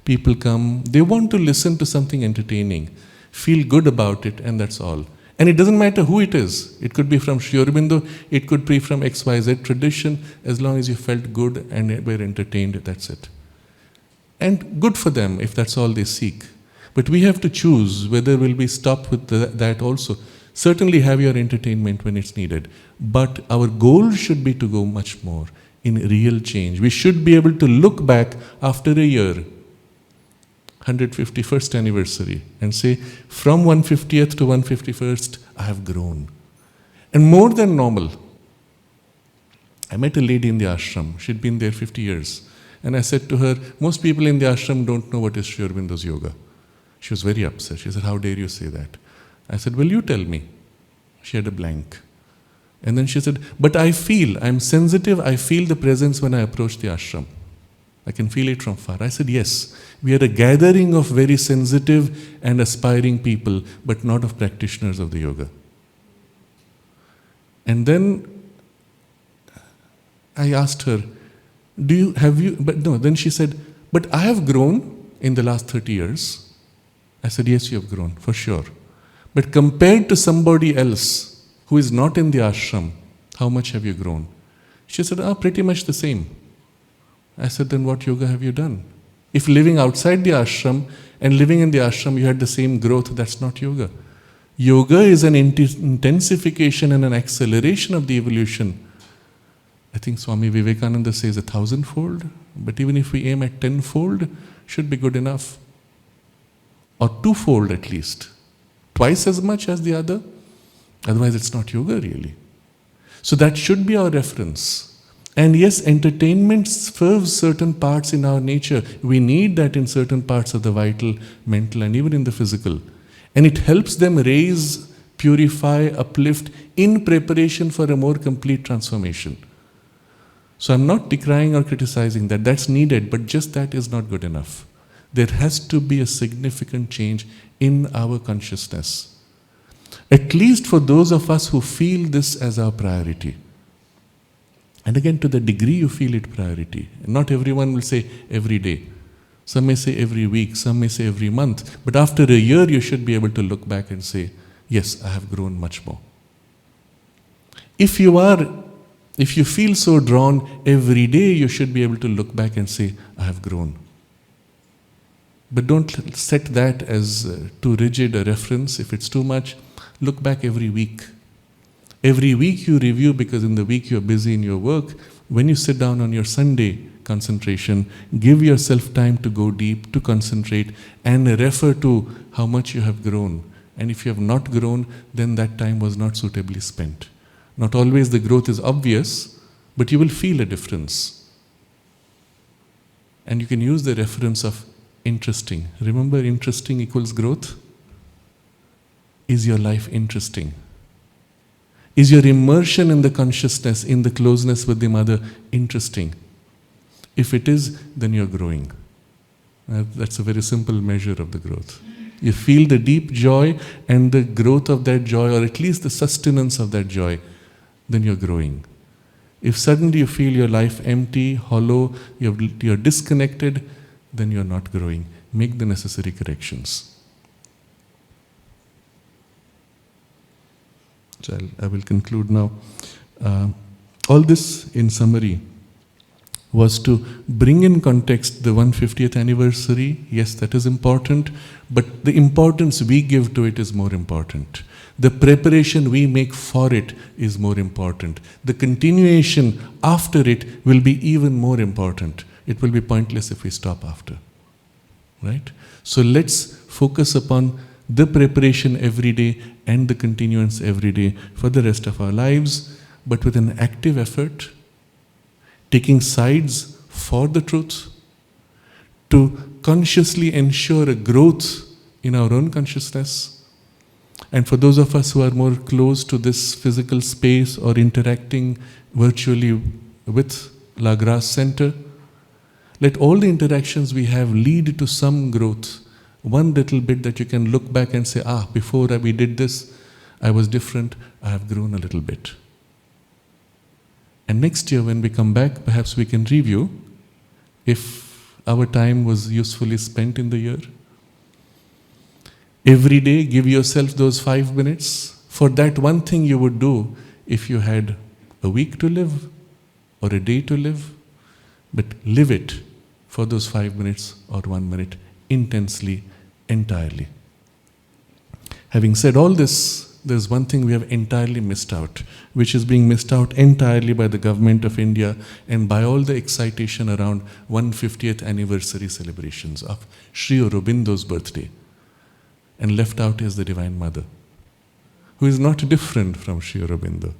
People come, they want to listen to something entertaining, feel good about it, and that's all. And it doesn't matter who it is. It could be from Aurobindo, it could be from XYZ tradition, as long as you felt good and were entertained, that's it. And good for them if that's all they seek. But we have to choose whether we'll be stopped with that also. Certainly have your entertainment when it's needed. But our goal should be to go much more in real change. We should be able to look back after a year, 151st anniversary, and say, from 150th to 151st, I have grown. And more than normal. I met a lady in the ashram. She'd been there 50 years. And I said to her, most people in the ashram don't know what is Sri Aurobindo's yoga. She was very upset. She said, how dare you say that? I said, well, you tell me. She had a blank. And then she said, but I'm sensitive, I feel the presence when I approach the ashram. I can feel it from far. I said, yes, we are a gathering of very sensitive and aspiring people, but not of practitioners of the yoga. And then I asked her, then she said, but I have grown in the last 30 years. I said, yes, you have grown, for sure. But compared to somebody else who is not in the ashram, how much have you grown? She said, pretty much the same. I said, then what yoga have you done? If living outside the ashram and living in the ashram you had the same growth, that's not yoga. Yoga is an intensification and an acceleration of the evolution. I think Swami Vivekananda says 1,000-fold, but even if we aim at 10-fold, should be good enough. or twofold at least, twice as much as the other. Otherwise, it's not yoga really. So that should be our reference. And yes, entertainment serves certain parts in our nature. We need that in certain parts of the vital, mental, and even in the physical. And it helps them raise, purify, uplift in preparation for a more complete transformation. So I'm not decrying or criticizing that. That's needed, but just that is not good enough. There has to be a significant change in our consciousness. At least for those of us who feel this as our priority. And again, to the degree you feel it priority. Not everyone will say every day. Some may say every week, some may say every month. But after a year, you should be able to look back and say, yes, I have grown much more. If you feel so drawn every day, you should be able to look back and say, I have grown. But don't set that as too rigid a reference. If it's too much, look back every week. Every week you review, because in the week you're busy in your work. When you sit down on your Sunday concentration, give yourself time to go deep, to concentrate, and refer to how much you have grown. And if you have not grown, then that time was not suitably spent. Not always the growth is obvious, but you will feel a difference. And you can use the reference of interesting. Remember, interesting equals growth? Is your life interesting? Is your immersion in the consciousness, in the closeness with the mother, interesting? If it is, then you're growing. That's a very simple measure of the growth. You feel the deep joy and the growth of that joy, or at least the sustenance of that joy, then you're growing. If suddenly you feel your life empty, hollow, you're disconnected, then you're not growing. Make the necessary corrections. So I will conclude now. All this, in summary, was to bring in context the 150th anniversary. Yes, that is important, but the importance we give to it is more important. The preparation we make for it is more important. The continuation after it will be even more important. It will be pointless if we stop after. Right? So let's focus upon the preparation every day and the continuance every day for the rest of our lives, but with an active effort, taking sides for the truth, to consciously ensure a growth in our own consciousness. And for those of us who are more close to this physical space or interacting virtually with La Grace Center, let all the interactions we have lead to some growth. One little bit that you can look back and say, before we did this, I was different, I have grown a little bit. And next year when we come back, perhaps we can review if our time was usefully spent in the year. Every day, give yourself those 5 minutes for that one thing you would do if you had a week to live or a day to live. But live it for those 5 minutes or 1 minute intensely, entirely. Having said all this, there's one thing we have entirely missed out, which is being missed out entirely by the government of India and by all the excitation around 150th anniversary celebrations of Sri Aurobindo's birthday. And left out is the Divine Mother, who is not different from Sri Aurobindo.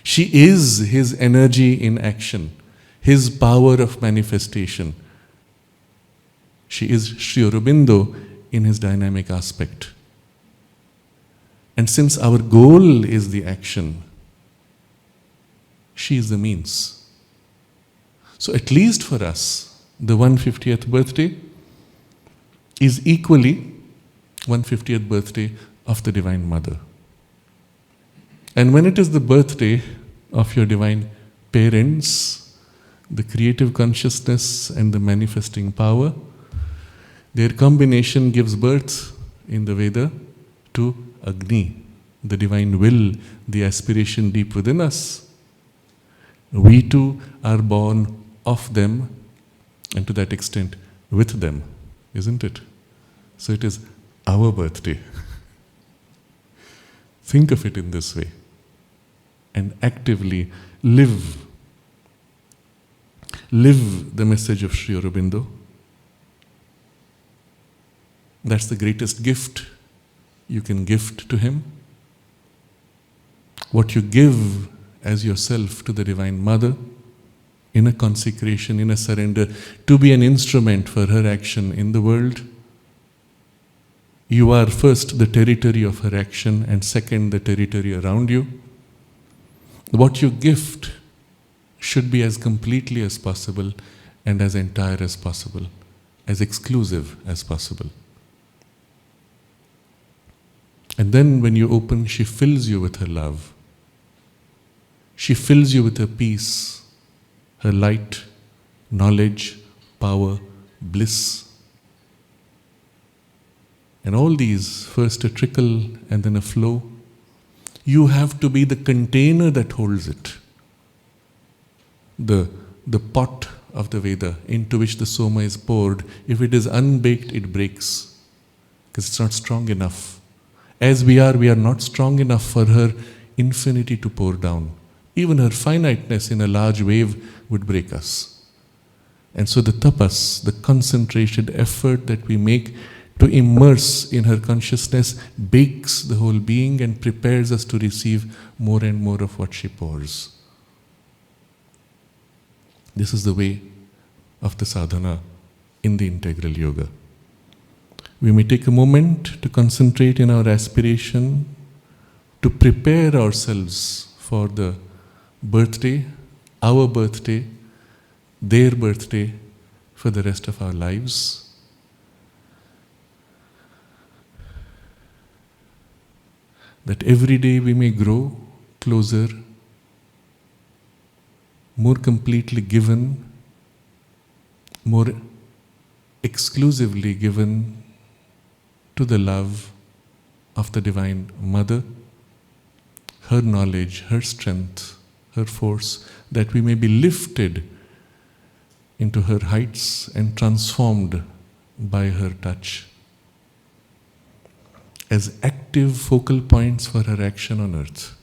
She is his energy in action, his power of manifestation. She is Sri Aurobindo in his dynamic aspect. And since our goal is the action, she is the means. So at least for us, the 150th birthday is equally 150th birthday of the Divine Mother. And when it is the birthday of your divine parents, the creative consciousness and the manifesting power, their combination gives birth in the Veda to Agni, the divine will, the aspiration deep within us. We too are born of them, and to that extent with them, isn't it? So it is our birthday. Think of it in this way and actively live the message of Sri Aurobindo. That's the greatest gift you can gift to Him. What you give as yourself to the Divine Mother, in a consecration, in a surrender, to be an instrument for her action in the world. You are first the territory of her action, and second the territory around you. What you gift should be as completely as possible and as entire as possible, as exclusive as possible. And then when you open, she fills you with her love. She fills you with her peace, her light, knowledge, power, bliss. And all these, first a trickle and then a flow. You have to be the container that holds it. The pot of the Veda into which the soma is poured. If it is unbaked, it breaks, because it's not strong enough. As we are not strong enough for her infinity to pour down. Even her finiteness in a large wave would break us. And so the tapas, the concentrated effort that we make to immerse in her consciousness, bakes the whole being and prepares us to receive more and more of what she pours. This is the way of the sadhana in the integral yoga. We may take a moment to concentrate in our aspiration to prepare ourselves for the birthday, our birthday, their birthday, for the rest of our lives. That every day we may grow closer, more completely given, more exclusively given to the love of the Divine Mother, her knowledge, her strength, her force, that we may be lifted into her heights and transformed by her touch as active focal points for her action on earth.